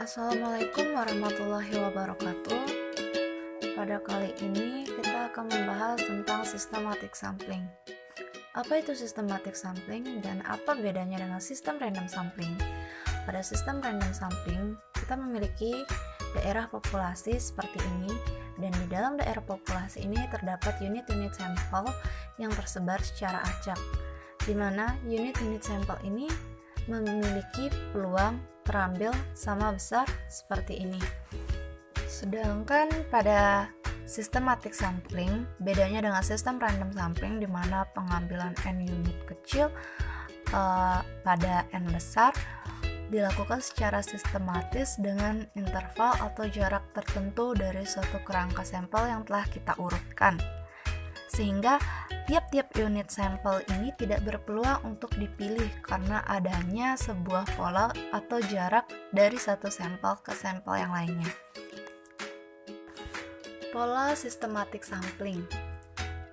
Assalamualaikum warahmatullahi wabarakatuh. Pada kali ini kita akan membahas tentang systematic sampling. Apa itu systematic sampling dan apa bedanya dengan sistem random sampling? Pada sistem random sampling, kita memiliki daerah populasi seperti ini, dan di dalam daerah populasi ini terdapat unit-unit sampel yang tersebar secara acak, di mana unit-unit sampel ini memiliki peluang terambil sama besar seperti ini. Sedangkan pada systematic sampling, bedanya dengan sistem random sampling di mana pengambilan n unit kecil pada n besar dilakukan secara sistematis dengan interval atau jarak tertentu dari suatu kerangka sampel yang telah kita urutkan, sehingga tiap-tiap unit sampel ini tidak berpeluang untuk dipilih karena adanya sebuah pola atau jarak dari satu sampel ke sampel yang lainnya. Pola systematic sampling.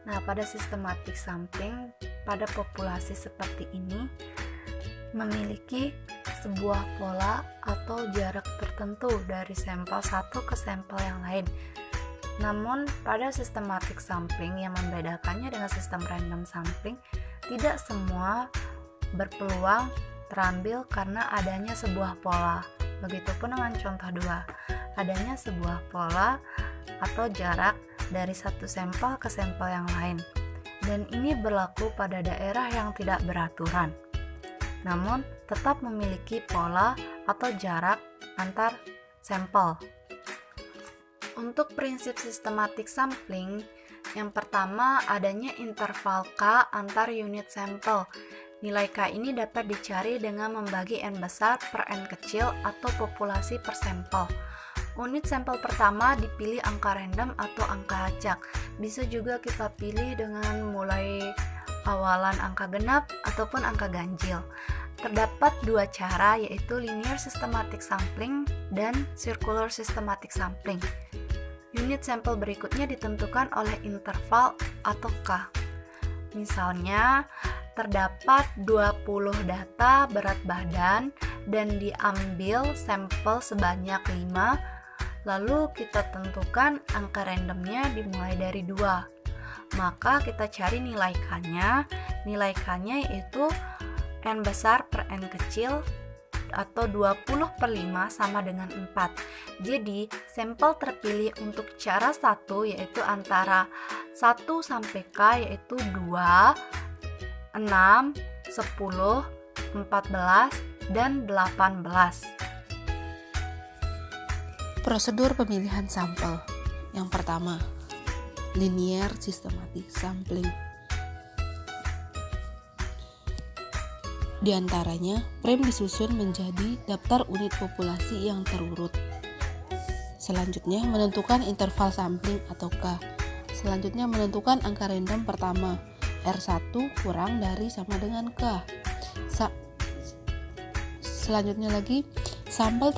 Nah, pada systematic sampling, pada populasi seperti ini memiliki sebuah pola atau jarak tertentu dari sampel satu ke sampel yang lain. Namun, pada systematic sampling yang membedakannya dengan sistem random sampling, tidak semua berpeluang terambil karena adanya sebuah pola. Begitupun dengan contoh 2, adanya sebuah pola atau jarak dari satu sampel ke sampel yang lain. Dan ini berlaku pada daerah yang tidak beraturan, namun tetap memiliki pola atau jarak antar sampel. Untuk prinsip systematic sampling, yang pertama adanya interval K antar unit sampel. Nilai K ini dapat dicari dengan membagi n besar per n kecil atau populasi per sampel. Unit sampel pertama dipilih angka random atau angka acak. Bisa juga kita pilih dengan mulai awalan angka genap ataupun angka ganjil. Terdapat dua cara, yaitu linear systematic sampling dan circular systematic sampling. Unit sampel berikutnya ditentukan oleh interval atau K. Misalnya, terdapat 20 data berat badan dan diambil sampel sebanyak 5, lalu kita tentukan angka randomnya dimulai dari 2. Maka kita cari nilai K-nya. Nilai K-nya yaitu n besar per n kecil atau 20 per 5 sama dengan 4. Jadi, sampel terpilih untuk cara 1 yaitu antara 1 sampai K yaitu 2, 6, 10, 14, dan 18. Prosedur pemilihan sampel. Yang pertama, linear systematic sampling. Di antaranya, frame disusun menjadi daftar unit populasi yang terurut. Selanjutnya, menentukan interval sampling atau K. Selanjutnya, menentukan angka random pertama, R1 kurang dari sama dengan K. Selanjutnya lagi, sampel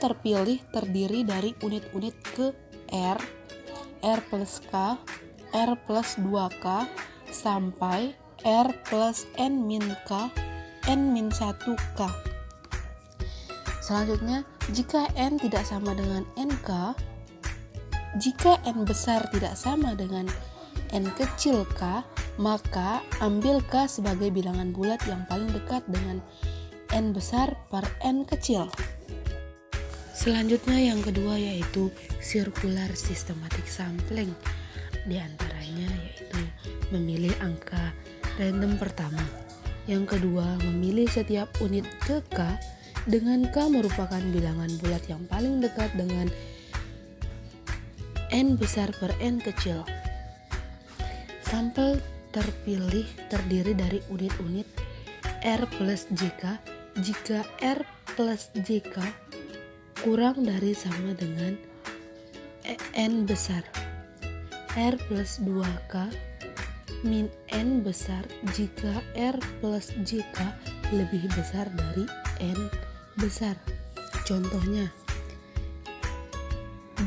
terpilih terdiri dari unit-unit ke R plus K, R plus 2K, sampai R plus N min K, N min 1K. Selanjutnya, jika N tidak sama dengan NK, jika N besar tidak sama dengan N kecil K, maka ambil K sebagai bilangan bulat yang paling dekat dengan N besar per N kecil. Selanjutnya yang kedua yaitu circular systematic sampling. Di antaranya yaitu memilih angka random pertama. Yang kedua, memilih setiap unit ke K dengan K merupakan bilangan bulat yang paling dekat dengan N besar per N kecil. Sampel terpilih terdiri dari unit-unit R plus JK jika R plus JK kurang dari sama dengan N besar. R plus 2K min N besar jika R plus JK lebih besar dari N besar. Contohnya,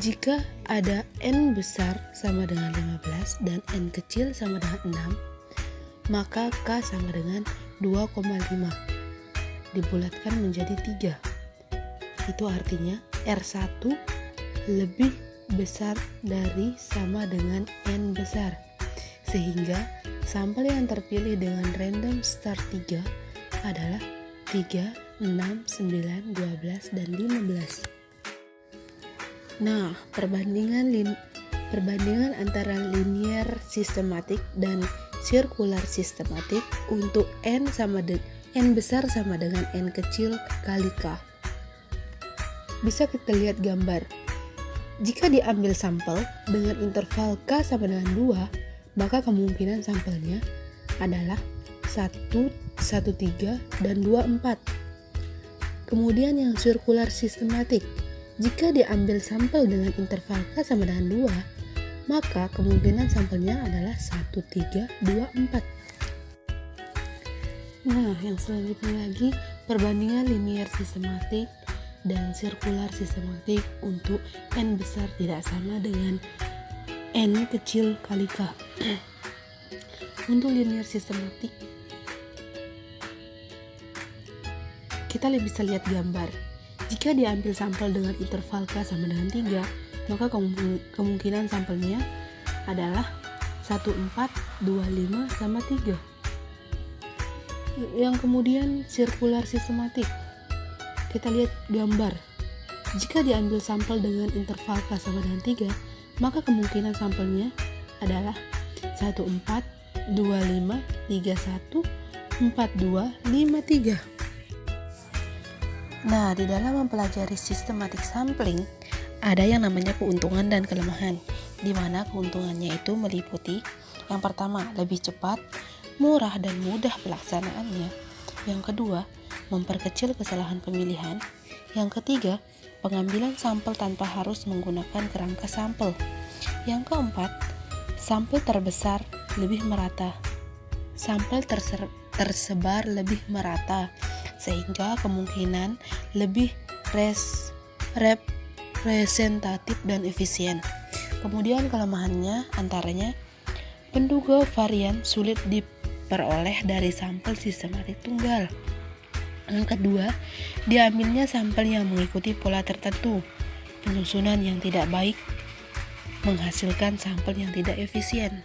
jika ada N besar sama dengan 15 dan N kecil sama dengan 6, maka K sama dengan 2,5. Dibulatkan menjadi 3. itu artinya R1 lebih besar dari sama dengan N besar, sehingga sampel yang terpilih dengan random start 3 adalah 3, 6, 9, 12, dan 15. Nah, perbandingan antara linear sistematik dan circular sistematik untuk N besar sama dengan N kecil kali K. Bisa kita lihat gambar. Jika diambil sampel dengan interval K sama dengan 2, maka kemungkinan sampelnya adalah 1, 1,3, dan 2,4. Kemudian yang circular sistematik, jika diambil sampel dengan interval K sama dengan 2, maka kemungkinan sampelnya adalah 1, 3, 2, 4. Nah, yang selanjutnya lagi perbandingan linear sistematik dan circular sistematik untuk N besar tidak sama dengan N kecil kali K. Untuk linear sistematik, kita bisa lihat gambar. Jika diambil sampel dengan interval K sama dengan 3, maka kemungkinan sampelnya adalah 1, 4, 2, 5, sama 3. Yang kemudian circular sistematik, kita lihat gambar. Jika diambil sampel dengan interval K sama dengan 3, maka kemungkinan sampelnya adalah 1, 4, 2, 5, 3, 1, 4, 2, 5, 3. Nah, di dalam mempelajari systematic sampling, ada yang namanya keuntungan dan kelemahan, di mana keuntungannya itu meliputi yang pertama, lebih cepat, murah, dan mudah pelaksanaannya. Yang kedua, memperkecil kesalahan pemilihan. Yang ketiga, pengambilan sampel tanpa harus menggunakan kerangka sampel. Yang keempat, sampel terbesar lebih merata. Sampel tersebar lebih merata, sehingga kemungkinan lebih representatif dan efisien. Kemudian kelemahannya antaranya penduga varian sulit diperoleh dari sampel sistematik tunggal. Yang kedua, diambilnya sampel yang mengikuti pola tertentu. Penyusunan yang tidak baik menghasilkan sampel yang tidak efisien.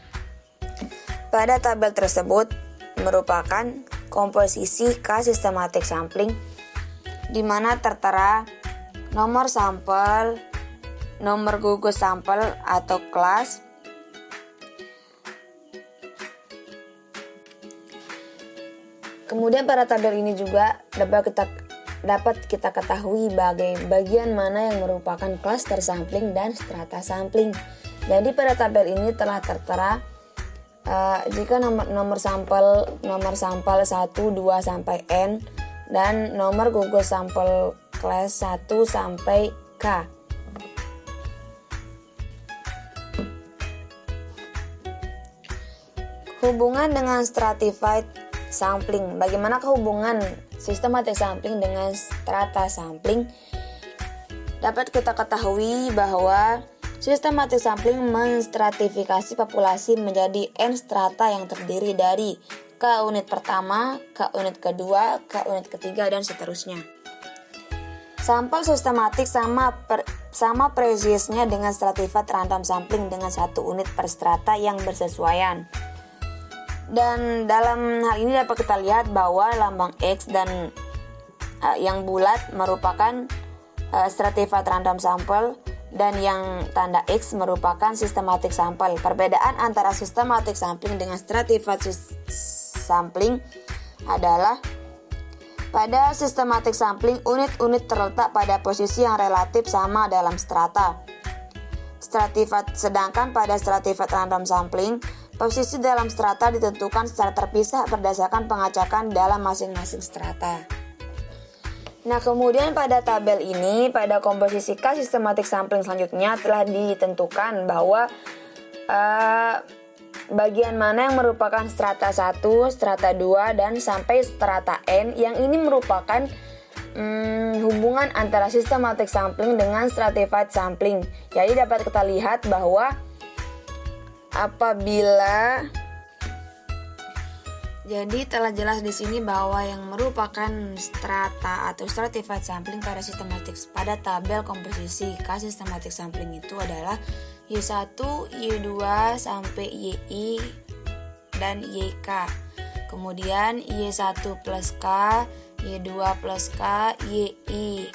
Pada tabel tersebut merupakan komposisi K systematic sampling, di mana tertera nomor sampel, nomor gugus sampel atau kelas, kemudian pada tabel ini juga dapat kita ketahui bagian mana yang merupakan cluster sampling dan strata sampling. Jadi pada tabel ini telah tertera jika nomor sampel 1, 2 sampai N dan nomor gugus sampel kelas 1 sampai K. Hubungan dengan stratified sampling. Bagaimana hubungan systematic sampling dengan strata sampling? Dapat kita ketahui bahwa systematic sampling menstratifikasi populasi menjadi N strata yang terdiri dari K unit pertama, K unit kedua, K unit ketiga, dan seterusnya. Sampel sistematik sama presisnya dengan stratified random sampling dengan 1 unit per strata yang bersesuaian. Dan dalam hal ini dapat kita lihat bahwa lambang X dan yang bulat merupakan stratified random sample dan yang tanda X merupakan systematic sample. Perbedaan antara systematic sampling dengan stratified sampling adalah pada systematic sampling unit-unit terletak pada posisi yang relatif sama dalam strata. Sedangkan pada stratified random sampling, posisi dalam strata ditentukan secara terpisah berdasarkan pengacakan dalam masing-masing strata. Nah, kemudian pada tabel ini, pada komposisi K systematic sampling selanjutnya telah ditentukan bahwa bagian mana yang merupakan strata 1, strata 2, dan sampai strata N, yang ini merupakan hubungan antara systematic sampling dengan stratified sampling. Jadi dapat kita lihat bahwa apabila Jadi telah jelas di sini bahwa yang merupakan strata atau stratified sampling pada tabel komposisi K systematic sampling itu adalah Y1, Y2 sampai YI dan YK. Kemudian Y1 plus K, Y2 plus K, YI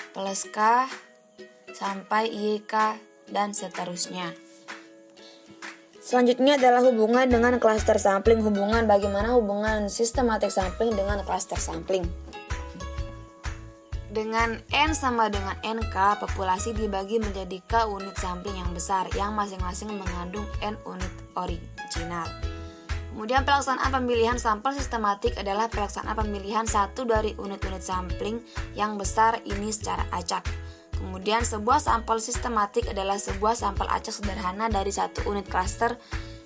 plus K sampai YK dan seterusnya. Selanjutnya adalah hubungan dengan cluster sampling. Bagaimana hubungan systematic sampling dengan cluster sampling. Dengan N sama dengan NK, populasi dibagi menjadi K unit sampling yang besar yang masing-masing mengandung N unit original. Kemudian pelaksanaan pemilihan sampel sistematik adalah pelaksanaan pemilihan satu dari unit-unit sampling yang besar ini secara acak. Kemudian sebuah sampel sistematik adalah sebuah sampel acak sederhana dari satu unit klaster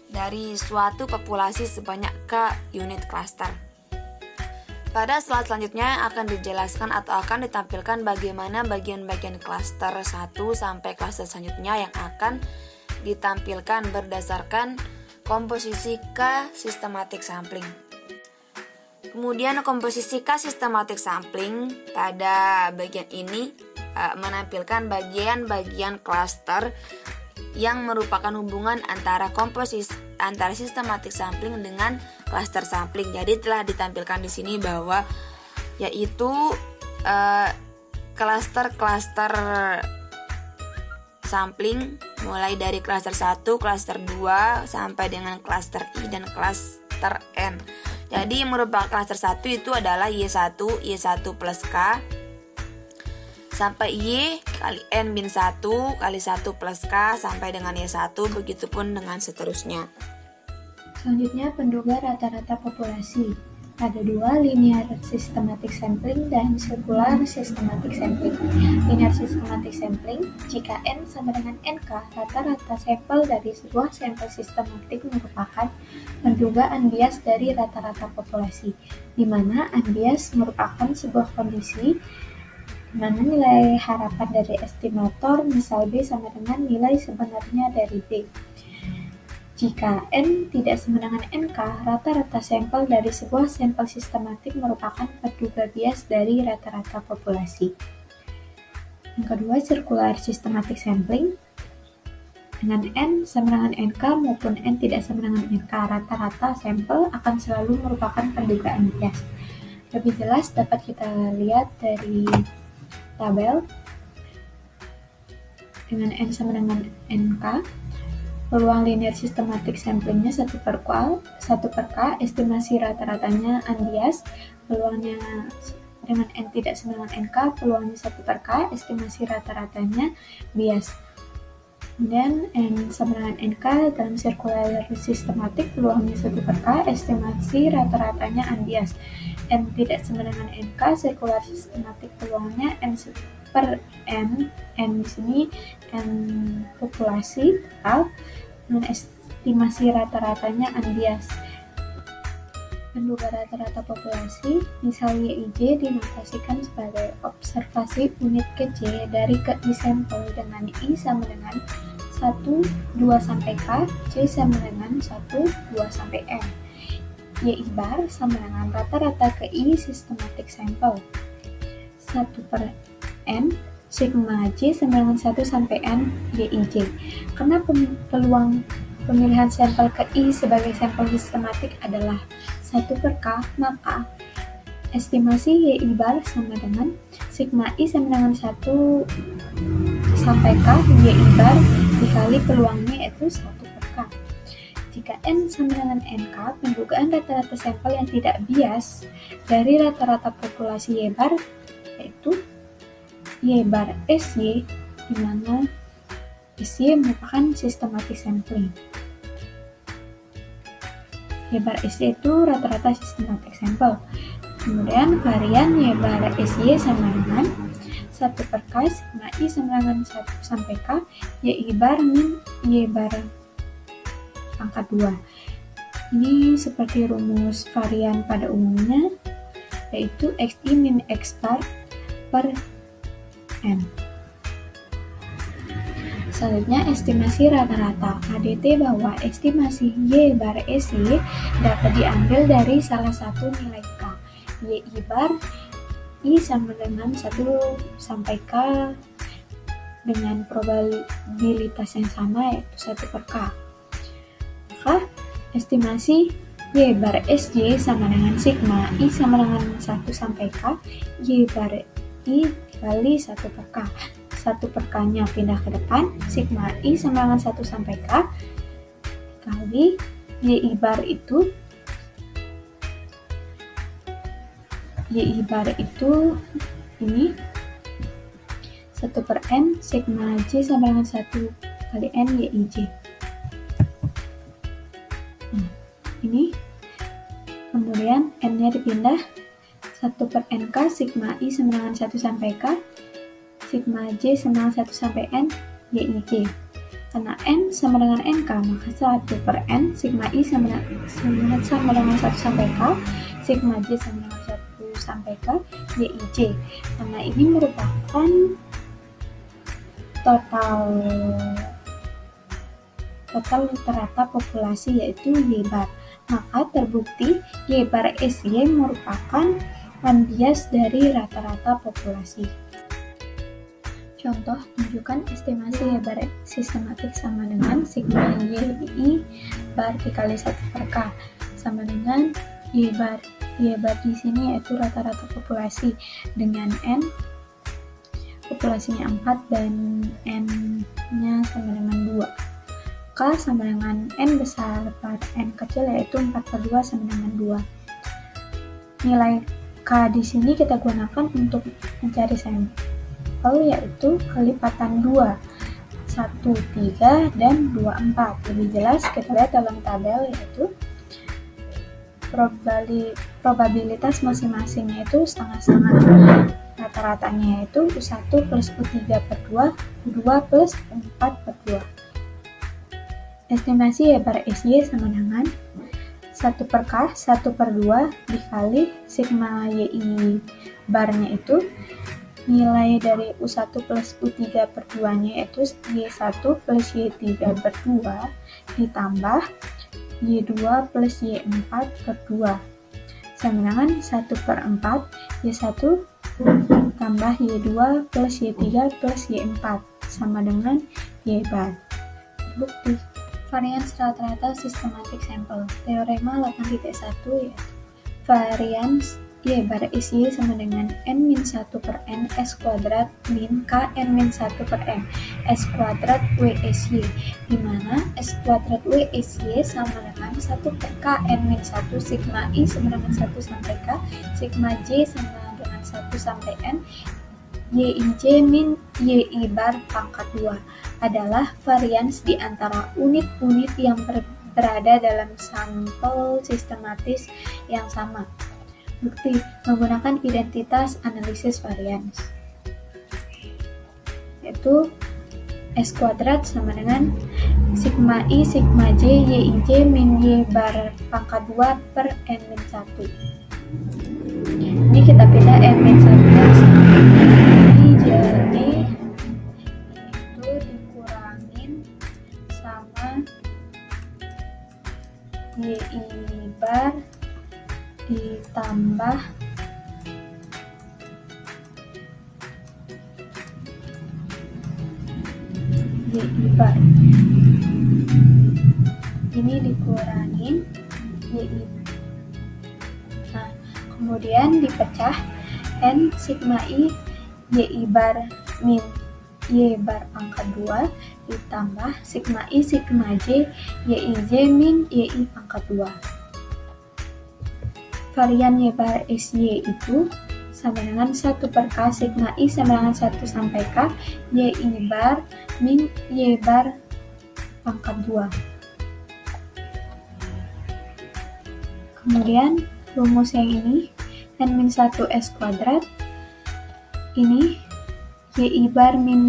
dari suatu populasi sebanyak K unit klaster. Pada slide selanjutnya akan dijelaskan atau akan ditampilkan bagaimana bagian-bagian klaster 1 sampai klaster selanjutnya yang akan ditampilkan berdasarkan komposisi K systematic sampling. Kemudian komposisi K systematic sampling pada bagian ini menampilkan bagian-bagian klaster yang merupakan hubungan antara systematic sampling dengan cluster sampling. Jadi telah ditampilkan di sini bahwa yaitu cluster sampling mulai dari cluster 1, cluster 2 sampai dengan cluster I dan cluster N. Jadi yang merupakan cluster 1 itu adalah Y1 plus K sampai Y kali N min 1 kali 1 plus K sampai dengan Y1, begitupun dengan seterusnya. Selanjutnya penduga rata-rata populasi. Ada dua, linear systematic sampling dan circular systematic sampling. Linear systematic sampling, jika N sama dengan NK, rata-rata sampel dari sebuah sampel sistematik merupakan penduga unbiased dari rata-rata populasi, di mana unbiased merupakan sebuah kondisi di mana nilai harapan dari estimator misal B sama dengan nilai sebenarnya dari B. Jika N tidak sama dengan NK, rata-rata sampel dari sebuah sampel sistematik merupakan penduga bias dari rata-rata populasi. Yang kedua, circular systematic sampling. Dengan N sama dengan NK maupun N tidak sama dengan NK, rata-rata sampel akan selalu merupakan pendugaan bias. Lebih jelas dapat kita lihat dari tabel. Dengan N sama dengan NK, peluang linear systematic samplingnya 1 per K, estimasi rata-ratanya unbiased, peluangnya dengan N tidak sama dengan NK, peluangnya 1 per K, estimasi rata-ratanya bias. Kemudian N sama dengan NK dalam circular systematic, peluangnya 1 per K, estimasi rata-ratanya unbiased. N tidak sama dengan NK, circular systematic, peluangnya N per N di sini N populasi total, dan estimasi rata-ratanya unbiased. Penduga rata-rata populasi, misal YIJ dinotasikan sebagai observasi unit ke-J dari ke-I sampel dengan I sama dengan 1, 2 sampai K, J sama dengan 1, 2 sampai N. YI bar sama dengan rata-rata ke-I systematic sample 1 per N, sigma J sama dengan 1 sampai N YIJ. Karena peluang pemilihan sampel ke-I sebagai sampel sistematik adalah 1 per K, maka estimasi YI bar sama dengan sigma I sama dengan 1 sampai K YI bar dikali peluangnya yaitu 1 per K. Jika N sama dengan NK, pendugaan rata-rata sampel yang tidak bias dari rata-rata populasi Y bar yaitu Y bar SY, di mana SY merupakan systematic sampling. Y bar SY itu rata-rata systematic sample. Kemudian varian Y bar SY sama dengan 1 per K, sigma I sama dengan 1 sampai K, YI bar min Y bar angka 2. Ini seperti rumus varian pada umumnya, yaitu XI min X bar per N. Selanjutnya, estimasi rata-rata. ADT bahwa estimasi Y bar SY dapat diambil dari salah satu nilai K. Y bar I sama dengan 1 sampai K dengan probabilitas yang sama, yaitu 1 per K. Maka, estimasi Y bar SY sama dengan sigma I sama dengan 1 sampai K, Y bar I dikali 1 per K. 1 per K-nya pindah ke depan, sigma I sama dengan 1 sampai K, kali Y bar itu ini 1 per N, sigma J sama dengan 1 kali N YIJ. Ini kemudian N-nya dipindah 1 per NK, sigma I sama dengan 1 sampai K, sigma J sama dengan 1 sampai N YIJ. Karena N sama dengan NK, maka 1 per N, sigma I sama dengan 1 sampai K, sigma J sama dengan 1 sampai K YIJ. Karena ini merupakan total rata populasi, yaitu Y bar. Maka terbukti Y bar SY merupakan unbiased dari rata-rata populasi. Contoh, tunjukkan estimasi Y bar sistematik sama dengan sigma YI bar dikali 1 per K sama dengan Y bar. Y bar di sini yaitu rata-rata populasi dengan N, populasinya 4 dan N-nya sama dengan 2. K sama dengan N besar per N kecil, yaitu 4 per 2 sama dengan 2. Nilai K di sini kita gunakan untuk mencari sampel, yaitu kelipatan 2, 1, 3, dan 2, 4. Lebih jelas kita lihat dalam tabel, yaitu probabilitas masing-masingnya itu setengah-setengah. Rata-ratanya yaitu U1 plus U3 per 2, U2 plus U4 per 2. Estimasi Y bar SY sama dengan 1 per K, 1 per 2 dikali sigma YI barnya itu nilai dari U1 plus U3 per 2 nya yaitu Y1 plus Y3 per 2 ditambah Y2 plus Y4 per 2 sama dengan 1 per 4 Y1 tambah Y2 plus Y3 plus Y4 sama dengan Y bar. Bukti. Varians rata-rata sistematik sampel. Teorema 8.1 yaitu varians Y bar SY sama dengan N-1 per N S kuadrat min K N-1 per N S kuadrat WSY, di mana S kuadrat WSY sama dengan 1 per K N-1 sigma I sama dengan 1 sampai K, sigma J sama dengan 1 sampai N YIJ min YI bar pangkat 2 adalah varians di antara unit-unit yang berada dalam sampel sistematis yang sama. Bukti menggunakan identitas analisis varians, yaitu S kuadrat sama dengan sigma I sigma J YIJ min Y bar pangkat 2 per N-1. Ini kita pindah N-1 ini jadi itu dikurangin sama YI bar ditambah YI bar. Ini dikurangin YI. Nah, kemudian dipecah N sigma I YI bar min Y bar pangkat 2 ditambah sigma I sigma J YIJ min YI pangkat 2. Varian Y bar SY itu sama dengan 1 per K sigma I sama dengan 1 sampai K YI bar min Y bar pangkat 2. Kemudian rumus yang ini N-1 S kuadrat ini YI bar min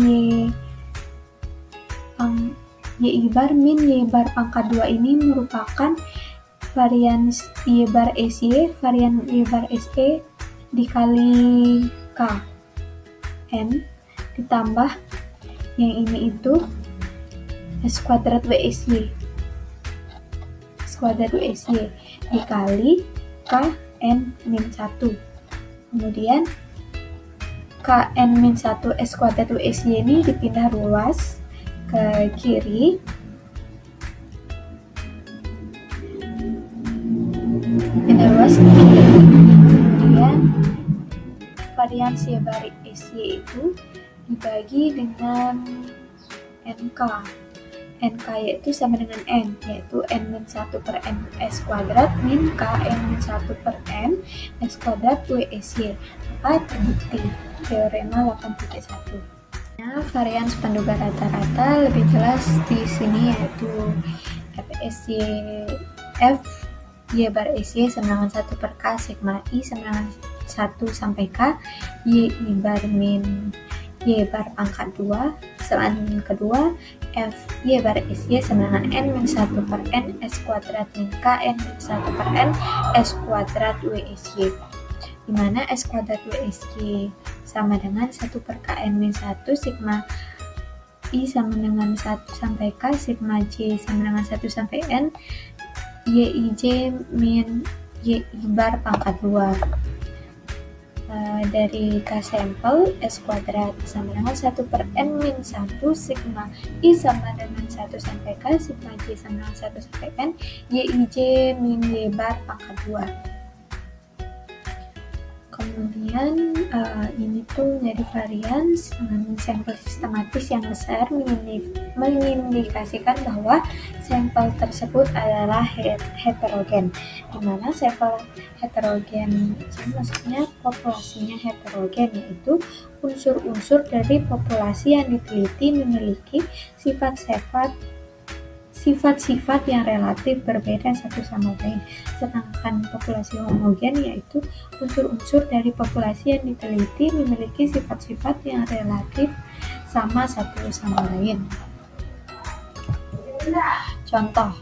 YI bar min Y bar pangkat 2 ini merupakan varians Y bar SY, varian Y bar SE dikali K N ditambah yang ini itu S kuadrat WSY dikali KN-1. Kemudian KN-1 S kuadrat WSY ini dipindah ruas ke kiri. Kemudian varians Y bar SY itu dibagi dengan NK yaitu sama dengan N, yaitu N-1 per N S kuadrat min K N-1 per N S kuadrat WSY. Maka terbukti teorema 8.1. Nah, varians penduga rata-rata lebih jelas di sini, yaitu F Y bar SY sama dengan 1 per K sigma I sama dengan 1 sampai K Y bar min Y bar pangkat 2. Selanjutnya kedua, F Y bar SY sama dengan N-1 per N S kuadrat min K N-1 per N S kuadrat WSY, di mana S kuadrat WSY sama dengan 1 per K N-1 sigma I sama dengan 1 sampai K sigma J sama dengan 1 sampai N YIJ min Y bar pangkat 2. Dari K sampel S kuadrat sama dengan 1 per N min 1 sigma I sama dengan 1 sampai K sigma J sama dengan 1 sampai N YIJ min Y bar pangkat 2. Kemudian ini tuh jadi varians dengan sampel sistematis yang besar, mengindikasikan bahwa sampel tersebut adalah heterogen, di mana sampel heterogen maksudnya populasinya heterogen, yaitu unsur-unsur dari populasi yang diteliti memiliki sifat-sifat yang relatif berbeda satu sama lain. Sedangkan populasi homogen yaitu unsur-unsur dari populasi yang diteliti memiliki sifat-sifat yang relatif sama satu sama lain. Contoh,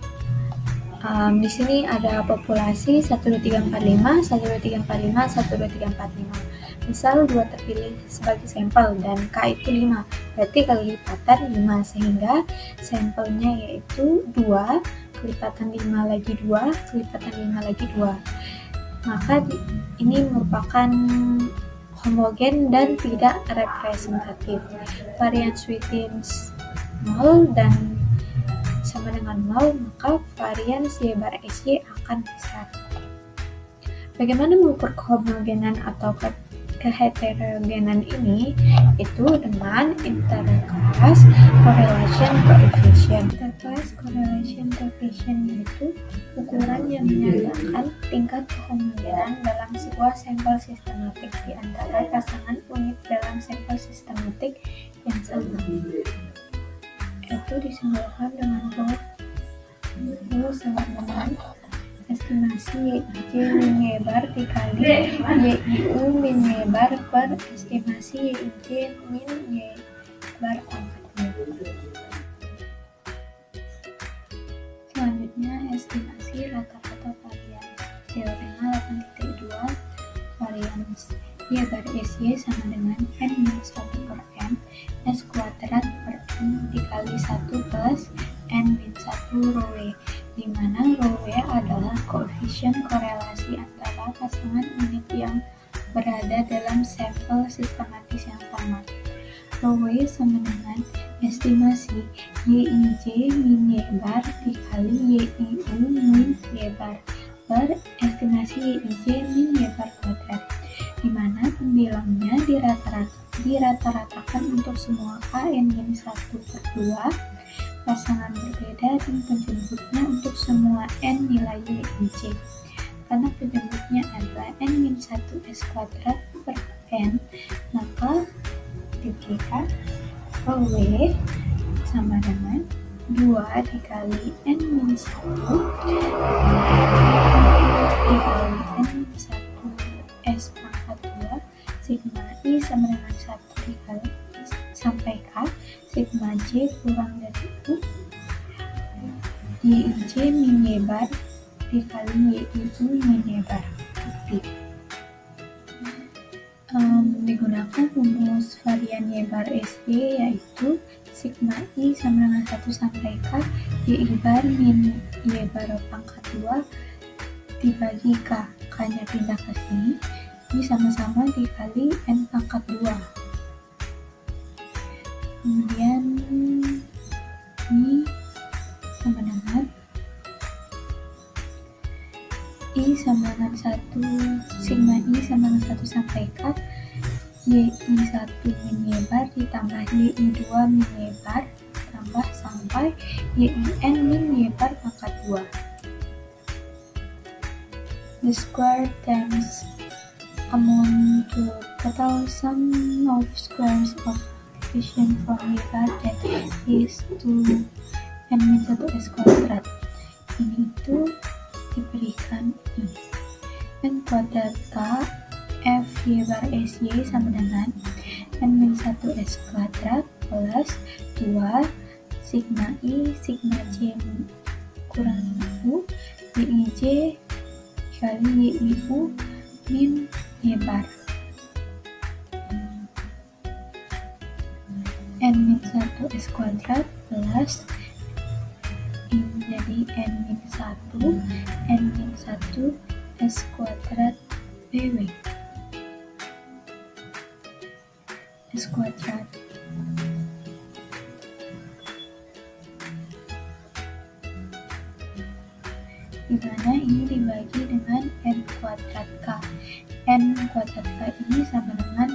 di sini ada populasi 12345, 12345, 12345. Misal 2 terpilih sebagai sampel dan K itu 5, berarti kelipatan 5, sehingga sampelnya yaitu 2, kelipatan 5 lagi 2, kelipatan 5 lagi 2. Maka ini merupakan homogen dan tidak representatif. Varians within 0 dan sama dengan 0, maka varians Y bar SY akan besar. Bagaimana mengukur kehomogenan atau keheterogenan ini? Itu dengan interclass correlation coefficient. Interclass correlation coefficient yaitu ukuran yang menandakan tingkat kehomogenan dalam sebuah sampel sistematik di antara pasangan unit dalam sampel sistematik yang sama. Itu disimbolkan dengan rho sama dengan estimasi YIJ min Y bar dikali YIU min Y bar per estimasi YIJ min Y bar pangkat 2. Selanjutnya estimasi rata-rata varians. Teorema 8.2, varians Y bar SY sama dengan N-1 per N S kuadrat per N dikali 1 plus N-1 rho W, di mana rho W adalah koefisien korelasi antara pasangan unit yang berada dalam sampel sistematis yang sama. Rho W sama dengan estimasi YIJ min Y bar dikali YIU min Y bar per estimasi YIJ min Y bar kuadrat, di mana pembilangnya dirata-ratakan untuk semua K N-1 per 2 pasangan berbeda dan penjemputnya untuk semua N nilai YIJ. Karena penjemputnya adalah N-1 S kuadrat per N, maka diberikan rho W sama dengan 2 dikali N-1 dikali N-1 S pangkat 2 sigma I sama dengan 1 dikali sampai K sigma J kurang dari U YIJ min Y bar dikali YIU min Y bar. Digunakan rumus varian Y bar SY yaitu sigma I sama dengan 1 sampai K, Y bar min Y bar pangkat 2 dibagi K. K-nya pindah ke sini, ini sama-sama dikali N pangkat 2. Kemudian ini sama dengan I sama dengan 1, sigma I sama dengan 1 sampai K, YI1 min Y bar ditambah YI2 min Y bar tambah sampai YIN min Y bar pangkat 2. The square times amount to total sum of squares of division from Y bar that is 2 N min 1S kuadrat. Ini itu diberikan ini. N kuadrat K F Y bar SY sama dengan N min 1S kuadrat plus 2 sigma I sigma J kurang U YIJ kali YIU min Y bar. N min 1S kuadrat plus ini jadi N min 1 S kuadrat BW S kuadrat. Dimana ini dibagi dengan N kuadrat K. N kuadrat K ini sama dengan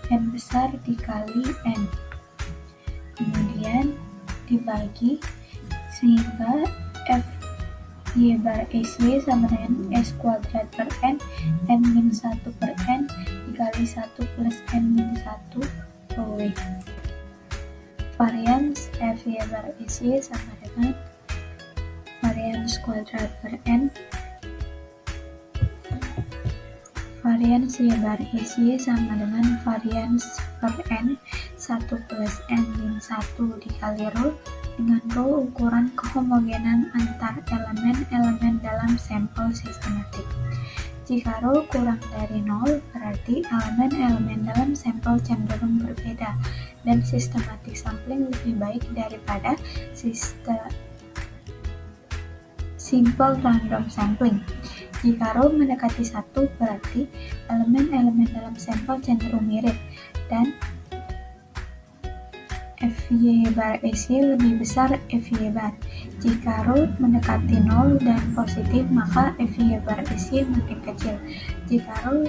N besar dikali N. Kemudian dibagi sehingga F Y bar SY sama dengan S kuadrat per N min 1 per N dikali 1 plus N min 1 W. Varians F Y bar SY sama dengan varians kuadrat per N. Varians Y bar SY sama dengan varians per N 1 plus N min 1 dikali rho dengan rho ukuran kehomogenan antar elemen-elemen dalam sampel sistematik. Jika rho kurang dari 0, berarti elemen-elemen dalam sampel cenderung berbeda dan systematic sampling lebih baik daripada simple random sampling. Jika rho mendekati 1, berarti elemen-elemen dalam sampel cenderung mirip dan FY bar SY lebih besar FY bar. Jika rho mendekati 0 dan positif, maka FY bar SY makin kecil. Jika rho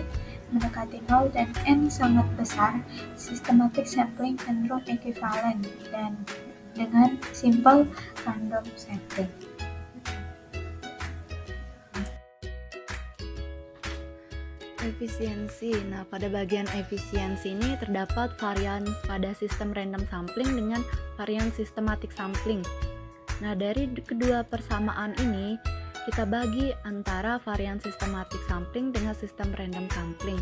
mendekati 0 dan N sangat besar, systematic sampling cenderung ekuivalen dan dengan simple random sampling. Efisiensi. Nah, pada bagian efisiensi ini terdapat varians pada sistem random sampling dengan varians systematic sampling. Nah, dari kedua persamaan ini, kita bagi antara varian systematic sampling dengan sistem random sampling.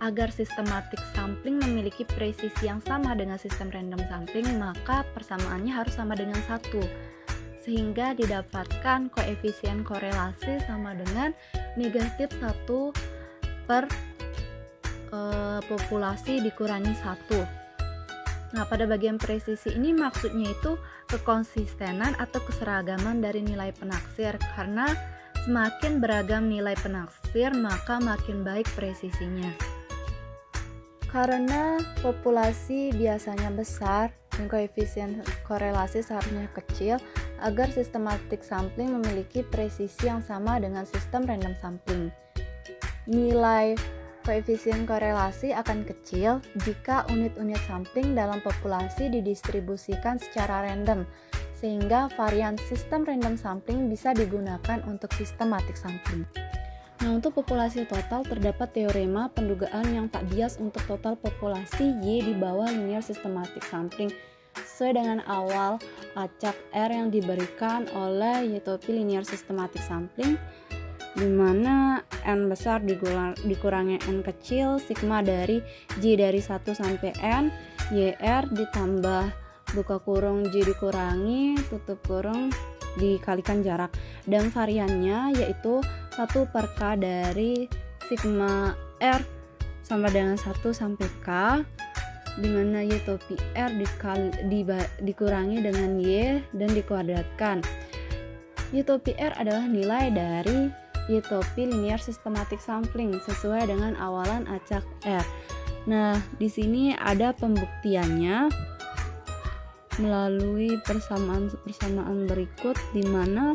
Agar systematic sampling memiliki presisi yang sama dengan sistem random sampling, maka persamaannya harus sama dengan 1. Sehingga didapatkan koefisien korelasi sama dengan negatif 1 per populasi dikurangi 1. Nah, pada bagian presisi ini maksudnya itu kekonsistenan atau keseragaman dari nilai penaksir, karena semakin beragam nilai penaksir maka makin baik presisinya. Karena populasi biasanya besar dan koefisien korelasi seharusnya kecil, agar systematic sampling memiliki presisi yang sama dengan sistem random sampling. Nilai koefisien korelasi akan kecil jika unit-unit sampling dalam populasi didistribusikan secara random, sehingga varian sistem random sampling bisa digunakan untuk systematic sampling. Nah, untuk populasi total terdapat teorema pendugaan yang tak bias untuk total populasi Y di bawah linear systematic sampling sesuai dengan awal acak R yang diberikan oleh Y-topi linear systematic sampling, di mana N besar dikurangi N kecil, sigma dari J dari 1 sampai N, YR ditambah buka kurung J dikurangi, tutup kurung dikalikan jarak, dan variannya yaitu 1 per K dari sigma R sama dengan 1 sampai K di mana Y topi R dikurangi dengan Y dan dikuadratkan. Y topi R adalah nilai dari Y topi linear systematic sampling sesuai dengan awalan acak R. Nah, di sini ada pembuktiannya melalui persamaan berikut, di mana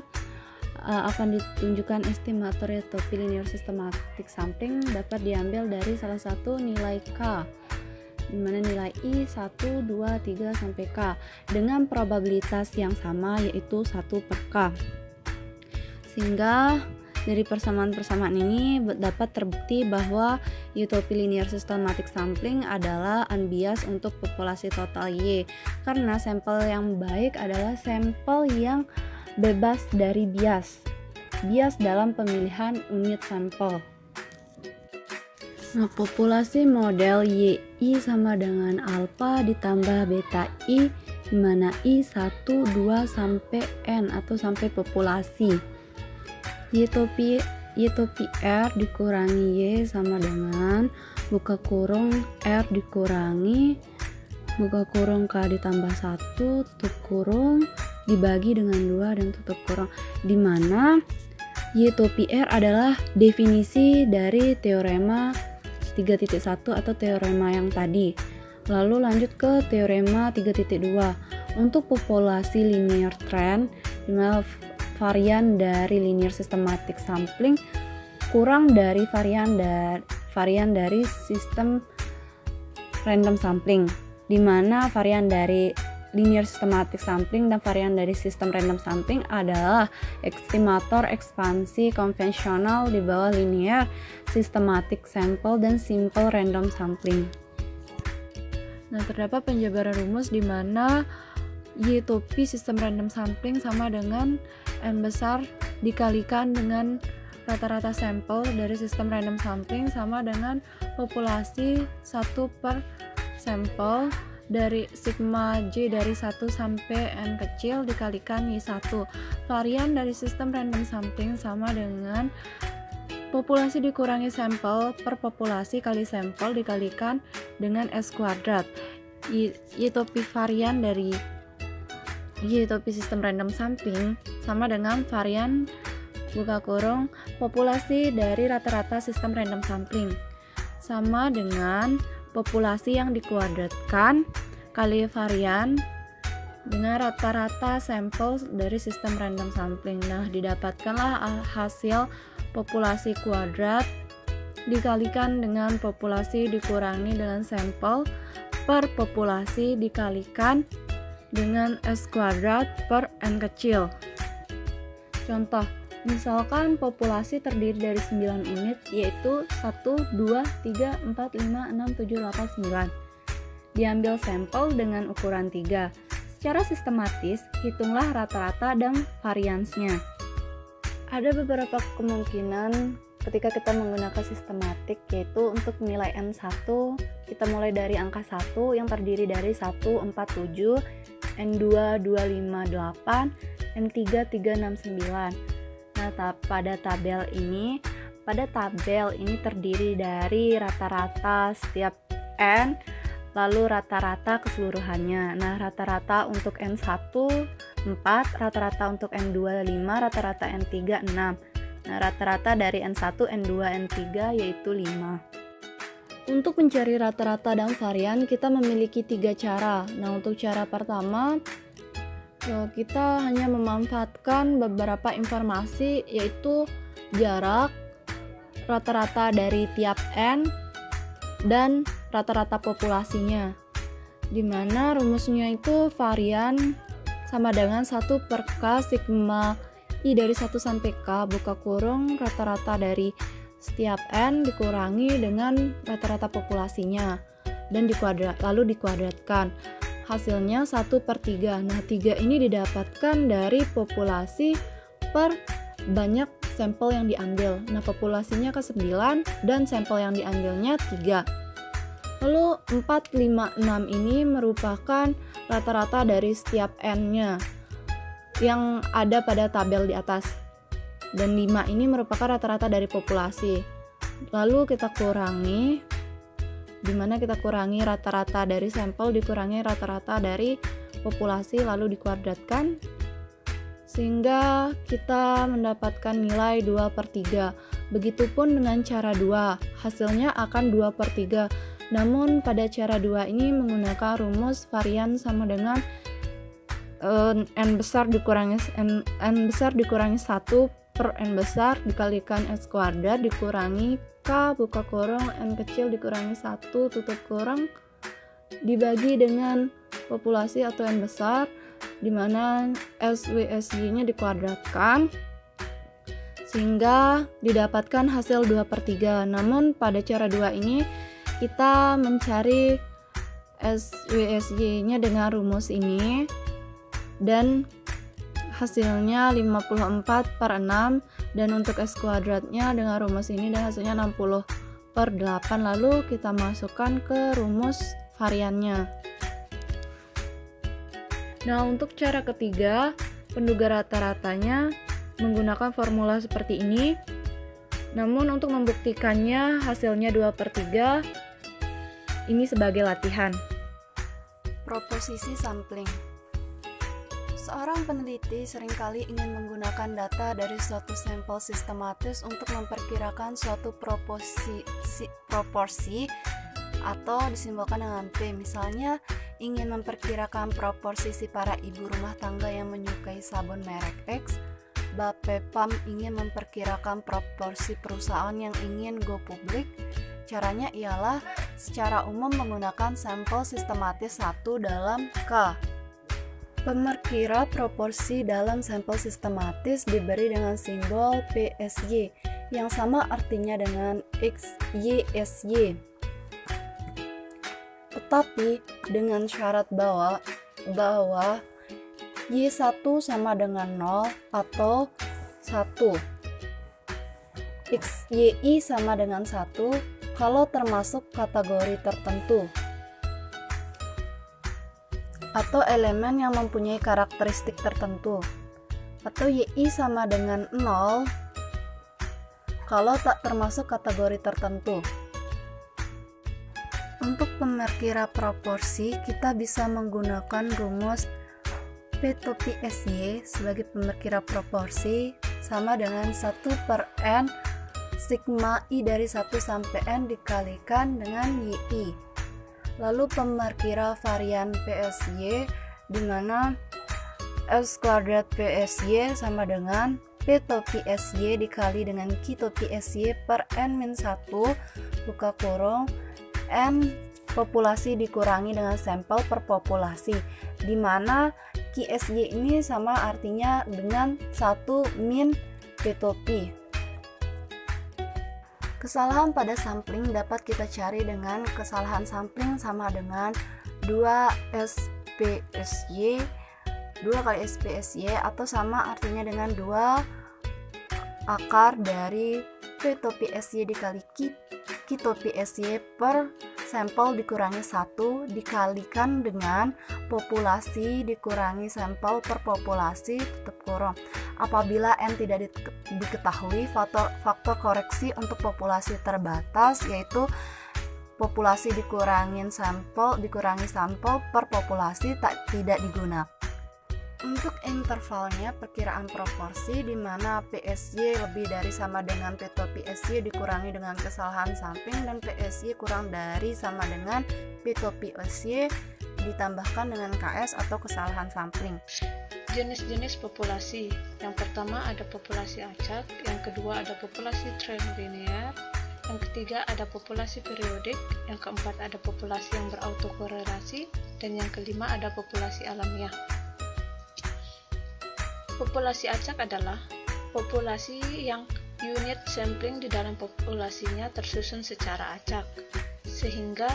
akan ditunjukkan estimator Y topi linear systematic sampling dapat diambil dari salah satu nilai K, di mana nilai I 1, 2, 3 sampai K dengan probabilitas yang sama, yaitu 1 per K. Sehingga dari persamaan-persamaan ini dapat terbukti bahwa Y topi linear systematic sampling adalah unbiased untuk populasi total Y, karena sampel yang baik adalah sampel yang bebas dari bias dalam pemilihan unit sampel. Nah, populasi model YI sama dengan alpha ditambah beta I, di mana I 1, 2 sampai N atau sampai populasi. Y topi R dikurangi Y sama dengan buka kurung R dikurangi buka kurung K ditambah 1 tutup kurung dibagi dengan 2 dan tutup kurung, di mana Y topi R adalah definisi dari teorema 3.1 atau teorema yang tadi. Lalu lanjut ke teorema 3.2. Untuk populasi linear trend, di mana varian dari linear systematic sampling kurang dari varian dari sistem random sampling, di mana varian dari linear systematic sampling dan varian dari sistem random sampling adalah estimator ekspansi konvensional di bawah linear systematic sample dan simple random sampling. Nah, terdapat penjabaran rumus di mana Y topi sistem random sampling sama dengan N besar dikalikan dengan rata-rata sampel dari sistem random sampling sama dengan populasi 1 per sampel dari sigma J dari 1 sampai N kecil dikalikan Y1. Varian dari sistem random sampling sama dengan populasi dikurangi sampel per populasi kali sampel dikalikan dengan S kuadrat. Y topi varian dari Y topi sistem random sampling sama dengan varian buka kurung populasi dari rata-rata sistem random sampling sama dengan populasi yang dikuadratkan kali varian dengan rata-rata sampel dari sistem random sampling. Nah, didapatkanlah hasil populasi kuadrat dikalikan dengan populasi dikurangi dengan sampel per populasi dikalikan dengan S kuadrat per N kecil. Contoh, misalkan populasi terdiri dari 9 unit, yaitu 1, 2, 3, 4, 5, 6, 7, 8, 9. Diambil sampel dengan ukuran 3. Secara sistematis, hitunglah rata-rata dan variansnya. Ada beberapa kemungkinan ketika kita menggunakan sistematik, yaitu untuk nilai N1, kita mulai dari angka 1 yang terdiri dari 1, 4, 7, N2, 2, 5, 8, N3, 3, 6, 9. Nah, pada tabel ini terdiri dari rata-rata setiap N, lalu rata-rata keseluruhannya. Nah, rata-rata untuk N1 4, rata-rata untuk N2 5, rata-rata N3 6. Nah, rata-rata dari N1, N2, N3 yaitu 5. Untuk mencari rata-rata dan varian, kita memiliki 3 cara. Nah, untuk cara pertama, kita hanya memanfaatkan beberapa informasi, yaitu jarak, rata-rata dari tiap N, dan rata-rata populasinya. Dimana rumusnya itu varian sama dengan 1 per K sigma I dari 1 sampai K buka kurung rata-rata dari setiap N dikurangi dengan rata-rata populasinya dan lalu dikuadratkan. Hasilnya 1 per 3. Nah, 3 ini didapatkan dari populasi per banyak sampel yang diambil. Nah, populasinya ke 9 dan sampel yang diambilnya 3. Lalu 4, 5, 6 ini merupakan rata-rata dari setiap N-nya yang ada pada tabel di atas. Dan 5 ini merupakan rata-rata dari populasi. Lalu kita kurangi di mana kita kurangi rata-rata dari sampel dikurangi rata-rata dari populasi lalu dikuadratkan, sehingga kita mendapatkan nilai 2/3. Begitupun dengan cara 2, hasilnya akan 2/3. Namun pada cara 2 ini menggunakan rumus varian sama dengan n besar dikurangi 1 per n besar dikalikan s kuadrat dikurangi k buka kurung n kecil dikurangi 1 tutup kurung dibagi dengan populasi atau n besar, di mana SWSY-nya dikuadratkan sehingga didapatkan hasil 2/3. Namun pada cara 2 ini kita mencari SWSY-nya dengan rumus ini dan hasilnya 54/6, dan untuk S kuadratnya dengan rumus ini dan hasilnya 60/8. Lalu kita masukkan ke rumus variannya. Nah, untuk cara ketiga, penduga rata-ratanya menggunakan formula seperti ini. Namun untuk membuktikannya hasilnya 2/3, ini sebagai latihan. Proposisi sampling. Seorang peneliti seringkali ingin menggunakan data dari suatu sampel sistematis untuk memperkirakan suatu proporsi atau disimbolkan dengan P. Misalnya, ingin memperkirakan proporsi si para ibu rumah tangga yang menyukai sabun merek X. Bapepam ingin memperkirakan proporsi perusahaan yang ingin go public. Caranya ialah secara umum menggunakan sampel sistematis 1 dalam K. Pemerkira proporsi dalam sampel sistematis diberi dengan simbol PSY yang sama artinya dengan XYSY. Tetapi dengan syarat bahwa Y1 sama dengan 0 atau 1. XYI sama dengan 1 kalau termasuk kategori tertentu atau elemen yang mempunyai karakteristik tertentu, atau YI sama dengan 0 kalau tak termasuk kategori tertentu. Untuk pemerkira proporsi, kita bisa menggunakan rumus P/PSY sebagai pemerkira proporsi sama dengan 1/n sigma I dari 1 sampai n dikalikan dengan YI. Lalu pemerkira varian PSY, di mana S kuadrat PSY sama dengan P/PSY dikali dengan Q/PSY per n-1 buka kurung n populasi dikurangi dengan sampel per populasi, di mana QSY ini sama artinya dengan 1 min P/P. Kesalahan pada sampling dapat kita cari dengan kesalahan sampling sama dengan 2 SPSY, 2 kali SPSY, atau sama artinya dengan 2 akar dari P/PSY dikali Q/PSY per sampel dikurangi 1 dikalikan dengan populasi dikurangi sampel per populasi tutup kurung. Apabila n tidak diketahui, faktor koreksi untuk populasi terbatas yaitu populasi dikurangi sampel per populasi tidak digunakan. Untuk intervalnya perkiraan proporsi di mana PSY lebih dari sama dengan P/PSY dikurangi dengan kesalahan sampling dan PSY kurang dari sama dengan P/PSY ditambahkan dengan KS atau kesalahan sampling. Jenis-jenis populasi. Yang pertama ada populasi acak, yang kedua ada populasi tren linear, yang ketiga ada populasi periodik, yang keempat ada populasi yang berautokorelasi, dan yang kelima ada populasi alamiah. Populasi acak adalah populasi yang unit sampling di dalam populasinya tersusun secara acak, sehingga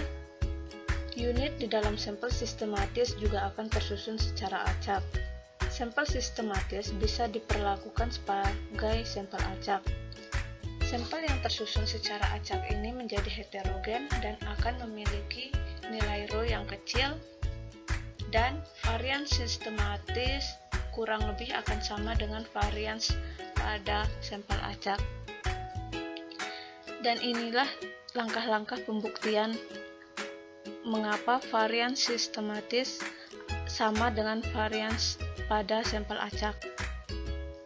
unit di dalam sampel sistematis juga akan tersusun secara acak. Sampel sistematis bisa diperlakukan sebagai sampel acak. Sampel yang tersusun secara acak ini menjadi heterogen dan akan memiliki nilai rho yang kecil, dan varian sistematis kurang lebih akan sama dengan varians pada sampel acak. Dan inilah langkah-langkah pembuktian mengapa varians sistematis sama dengan varians pada sampel acak.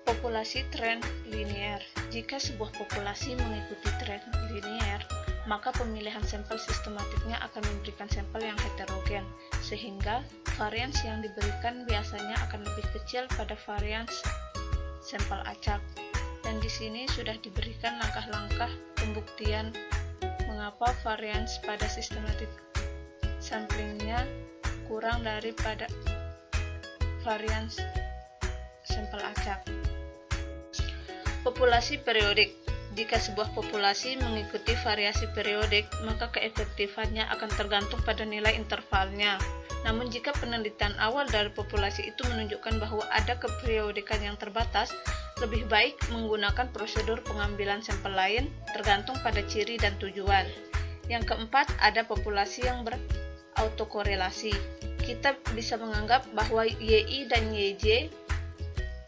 Populasi tren linier. Jika sebuah populasi mengikuti tren linier, maka pemilihan sampel sistematiknya akan memberikan sampel yang heterogen, sehingga varians yang diberikan biasanya akan lebih kecil pada varians sampel acak. Dan di sini sudah diberikan langkah-langkah pembuktian mengapa varians pada sistematik samplingnya kurang daripada varians sampel acak. Populasi periodik. Jika sebuah populasi mengikuti variasi periodik, maka keefektifannya akan tergantung pada nilai intervalnya. Namun jika penelitian awal dari populasi itu menunjukkan bahwa ada keperiodikan yang terbatas, lebih baik menggunakan prosedur pengambilan sampel lain tergantung pada ciri dan tujuan. Yang keempat, ada populasi yang berautokorelasi. Kita bisa menganggap bahwa YI dan YJ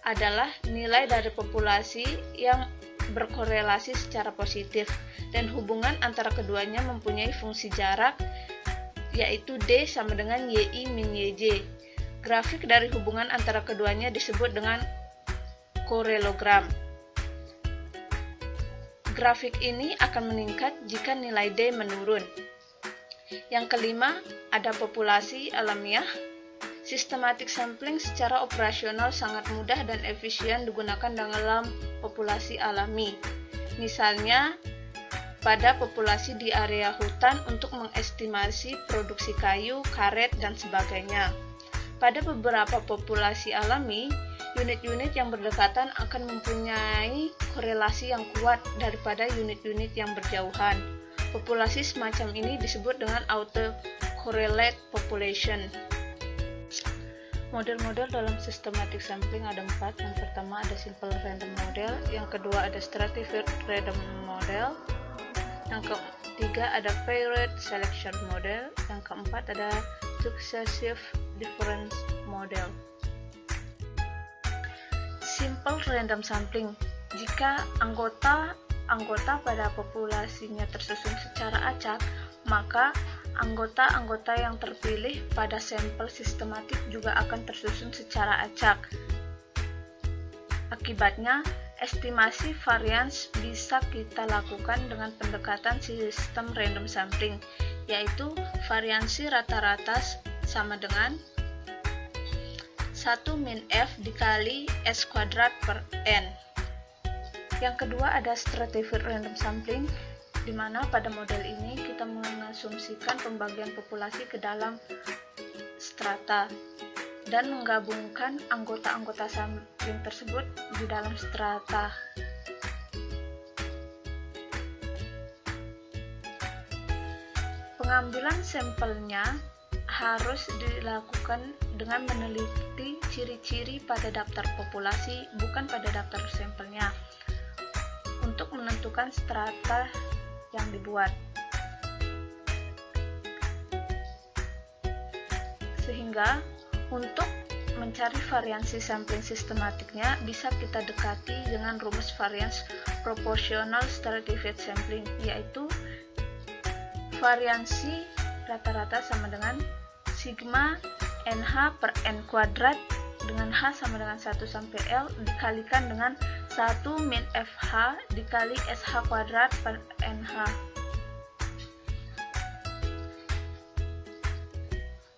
adalah nilai dari populasi yang berkorelasi secara positif, dan hubungan antara keduanya mempunyai fungsi jarak, yaitu D sama dengan YI min YJ. Grafik dari hubungan antara keduanya disebut dengan korelogram. Grafik ini akan meningkat jika nilai D menurun. Yang kelima, ada populasi alamiah. Systematic sampling secara operasional sangat mudah dan efisien digunakan dalam populasi alami. Misalnya, pada populasi di area hutan untuk mengestimasi produksi kayu, karet, dan sebagainya. Pada beberapa populasi alami, unit-unit yang berdekatan akan mempunyai korelasi yang kuat daripada unit-unit yang berjauhan. Populasi semacam ini disebut dengan autocorrelate population. Model-model dalam systematic sampling ada 4. Yang pertama ada simple random model, yang kedua ada stratified random model, yang ketiga ada paired selection model, yang keempat ada successive difference model. Simple random sampling. Jika anggota pada populasinya tersusun secara acak, maka anggota-anggota yang terpilih pada sampel sistematik juga akan tersusun secara acak. Akibatnya, estimasi varians bisa kita lakukan dengan pendekatan sistem random sampling, yaitu variansi rata-rata sama dengan 1 min F dikali S kuadrat per N. Yang kedua ada stratified random sampling, di mana pada model ini kita mengasumsikan pembagian populasi ke dalam strata dan menggabungkan anggota-anggota sampling tersebut di dalam strata. Pengambilan sampelnya harus dilakukan dengan meneliti ciri-ciri pada daftar populasi, bukan pada daftar sampelnya, untuk menentukan strata yang dibuat. Sehingga untuk mencari variansi sampling sistematiknya bisa kita dekati dengan rumus varians proportional stratified sampling, yaitu variansi rata-rata sama dengan sigma NH per N kuadrat dengan H sama dengan 1 sampai L dikalikan dengan 1 min FH dikali SH kuadrat per NH.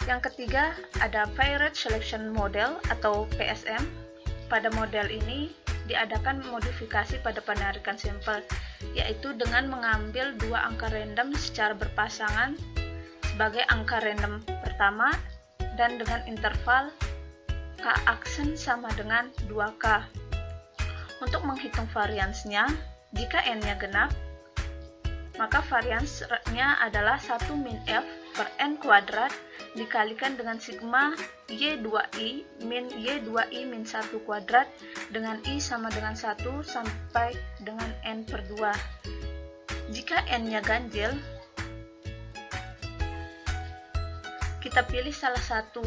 Yang ketiga ada paired selection model atau PSM. Pada model ini diadakan modifikasi pada penarikan sampel, yaitu dengan mengambil dua angka random secara berpasangan sebagai angka random pertama dan dengan interval K aksen sama dengan 2K. Untuk menghitung variansnya, jika N-nya genap, maka variansnya adalah 1 min F per N kuadrat dikalikan dengan sigma Y2I min Y2I min 1 kuadrat dengan I sama dengan 1 sampai dengan N per 2. Jika N-nya ganjil, kita pilih salah satu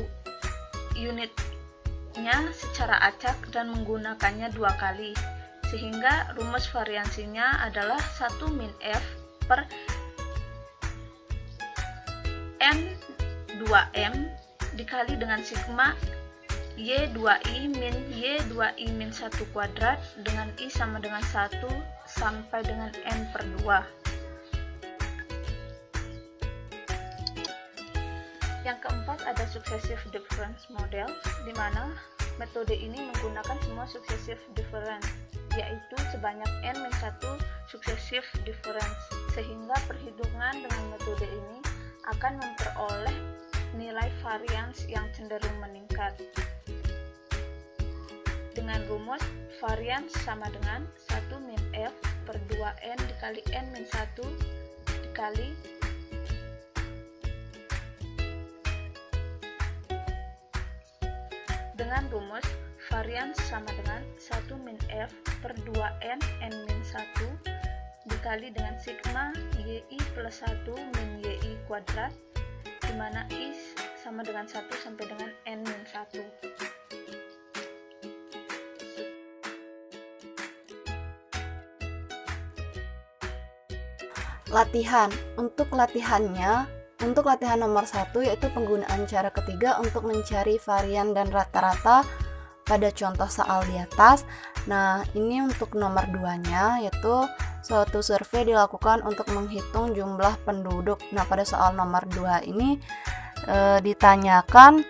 unitnya secara acak dan menggunakannya 2 kali, sehingga rumus variansinya adalah 1 min F per N2M dikali dengan sigma Y2I min Y2I min 1 kuadrat dengan I sama dengan 1 sampai dengan N per 2. Yang keempat ada successive difference model, di mana metode ini menggunakan semua successive difference, yaitu sebanyak N-1 successive difference, sehingga perhitungan dengan metode ini akan memperoleh nilai variance yang cenderung meningkat. Dengan rumus variance sama dengan 1 min F per 2N dikali N-1 dikali dengan rumus variance sama dengan 1 min F per 2N N-1 dikali dengan sigma YI plus 1 min YI kuadrat, di mana I sama dengan 1 sampai dengan N-1. Latihan. Untuk latihan nomor 1 yaitu penggunaan cara ketiga untuk mencari varian dan rata-rata pada contoh soal di atas. Nah, ini untuk nomor 2-nya yaitu suatu survei dilakukan untuk menghitung jumlah penduduk. Nah, pada soal nomor 2 ini ditanyakan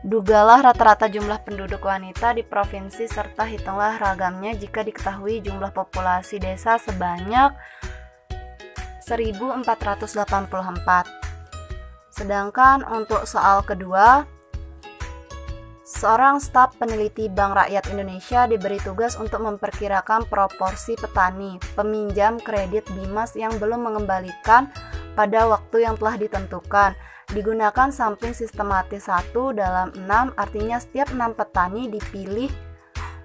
dugalah rata-rata jumlah penduduk wanita di provinsi serta hitunglah ragamnya jika diketahui jumlah populasi desa sebanyak 1484. Sedangkan untuk soal kedua, seorang staf peneliti Bank Rakyat Indonesia diberi tugas untuk memperkirakan proporsi petani peminjam kredit BIMAS yang belum mengembalikan pada waktu yang telah ditentukan. Digunakan sampling sistematis 1 dalam 6, artinya setiap 6 petani dipilih.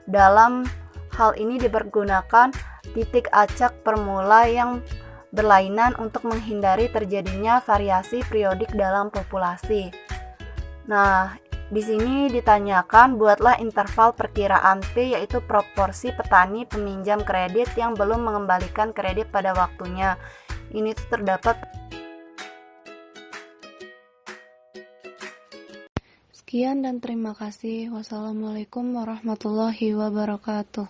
Dalam hal ini dipergunakan titik acak permula yang berlainan untuk menghindari terjadinya variasi periodik dalam populasi. Nah, di sini ditanyakan buatlah interval perkiraan P, yaitu proporsi petani peminjam kredit yang belum mengembalikan kredit pada waktunya. Ini terdapat. Sekian dan terima kasih. Wassalamualaikum warahmatullahi wabarakatuh.